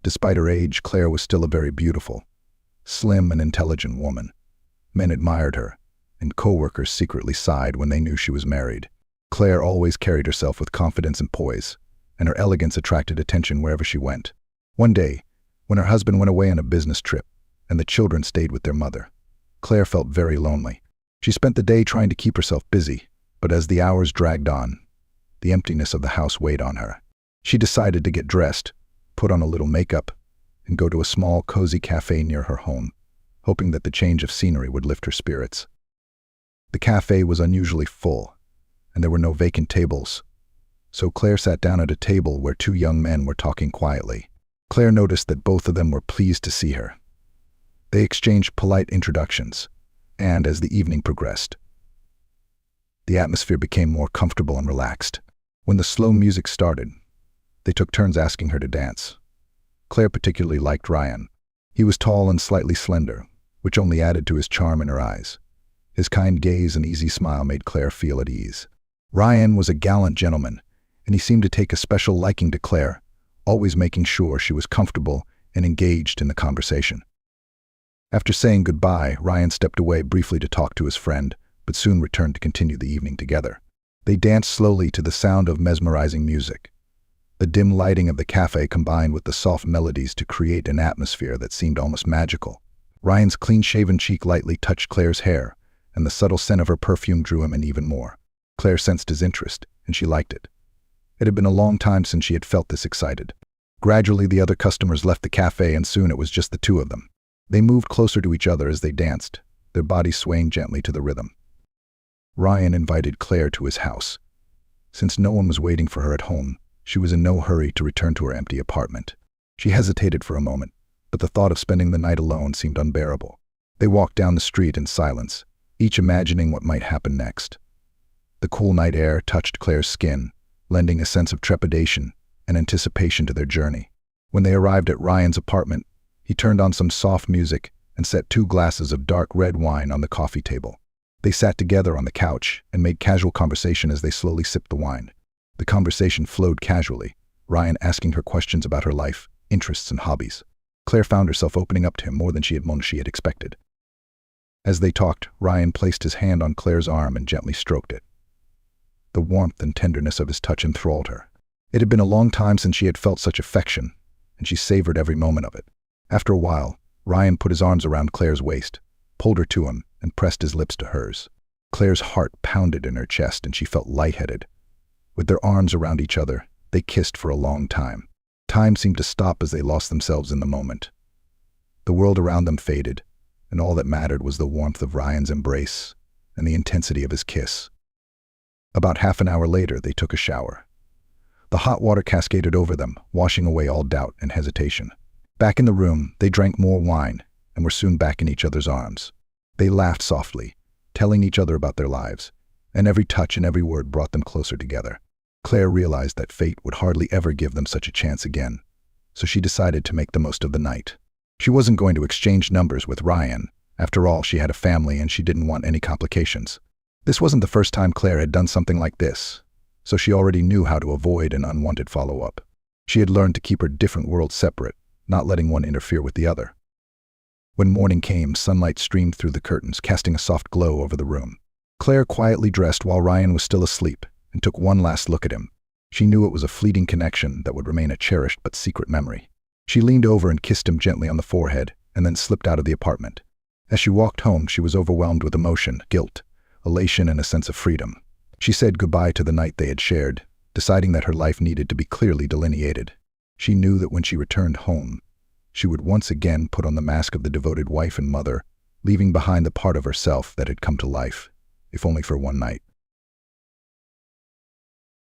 Despite her age, Claire was still a very beautiful, slim and intelligent woman. Men admired her, and co-workers secretly sighed when they knew she was married. Claire always carried herself with confidence and poise, and her elegance attracted attention wherever she went. One day, when her husband went away on a business trip, and the children stayed with their mother, Claire felt very lonely. She spent the day trying to keep herself busy, but as the hours dragged on, the emptiness of the house weighed on her. She decided to get dressed, put on a little makeup, and go to a small, cozy cafe near her home, hoping that the change of scenery would lift her spirits. The cafe was unusually full, and there were no vacant tables, so Claire sat down at a table where two young men were talking quietly. Claire noticed that both of them were pleased to see her. They exchanged polite introductions, and as the evening progressed, the atmosphere became more comfortable and relaxed. When the slow music started, they took turns asking her to dance. Claire particularly liked Ryan. He was tall and slightly slender, which only added to his charm in her eyes. His kind gaze and easy smile made Claire feel at ease. Ryan was a gallant gentleman, and he seemed to take a special liking to Claire, always making sure she was comfortable and engaged in the conversation. After saying goodbye, Ryan stepped away briefly to talk to his friend, but soon returned to continue the evening together. They danced slowly to the sound of mesmerizing music. The dim lighting of the cafe combined with the soft melodies to create an atmosphere that seemed almost magical. Ryan's clean-shaven cheek lightly touched Claire's hair, and the subtle scent of her perfume drew him in even more. Claire sensed his interest, and she liked it. It had been a long time since she had felt this excited. Gradually, the other customers left the cafe, and soon it was just the two of them. They moved closer to each other as they danced, their bodies swaying gently to the rhythm. Ryan invited Claire to his house. Since no one was waiting for her at home, she was in no hurry to return to her empty apartment. She hesitated for a moment, but the thought of spending the night alone seemed unbearable. They walked down the street in silence, each imagining what might happen next. The cool night air touched Claire's skin, lending a sense of trepidation and anticipation to their journey. When they arrived at Ryan's apartment, he turned on some soft music and set 2 glasses of dark red wine on the coffee table. They sat together on the couch and made casual conversation as they slowly sipped the wine. The conversation flowed casually, Ryan asking her questions about her life, interests, and hobbies. Claire found herself opening up to him more than she had expected. As they talked, Ryan placed his hand on Claire's arm and gently stroked it. The warmth and tenderness of his touch enthralled her. It had been a long time since she had felt such affection, and she savored every moment of it. After a while, Ryan put his arms around Claire's waist, pulled her to him, and pressed his lips to hers. Claire's heart pounded in her chest, and she felt lightheaded. With their arms around each other, they kissed for a long time. Time seemed to stop as they lost themselves in the moment. The world around them faded, and all that mattered was the warmth of Ryan's embrace and the intensity of his kiss. About half an hour later, they took a shower. The hot water cascaded over them, washing away all doubt and hesitation. Back in the room, they drank more wine and were soon back in each other's arms. They laughed softly, telling each other about their lives, and every touch and every word brought them closer together. Claire realized that fate would hardly ever give them such a chance again, so she decided to make the most of the night. She wasn't going to exchange numbers with Ryan. After all, she had a family and she didn't want any complications. This wasn't the first time Claire had done something like this, so she already knew how to avoid an unwanted follow-up. She had learned to keep her different worlds separate, not letting one interfere with the other. When morning came, sunlight streamed through the curtains, casting a soft glow over the room. Claire quietly dressed while Ryan was still asleep and took one last look at him. She knew it was a fleeting connection that would remain a cherished but secret memory. She leaned over and kissed him gently on the forehead and then slipped out of the apartment. As she walked home, she was overwhelmed with emotion, guilt, elation, and a sense of freedom. She said goodbye to the night they had shared, deciding that her life needed to be clearly delineated. She knew that when she returned home, she would once again put on the mask of the devoted wife and mother, leaving behind the part of herself that had come to life, if only for one night.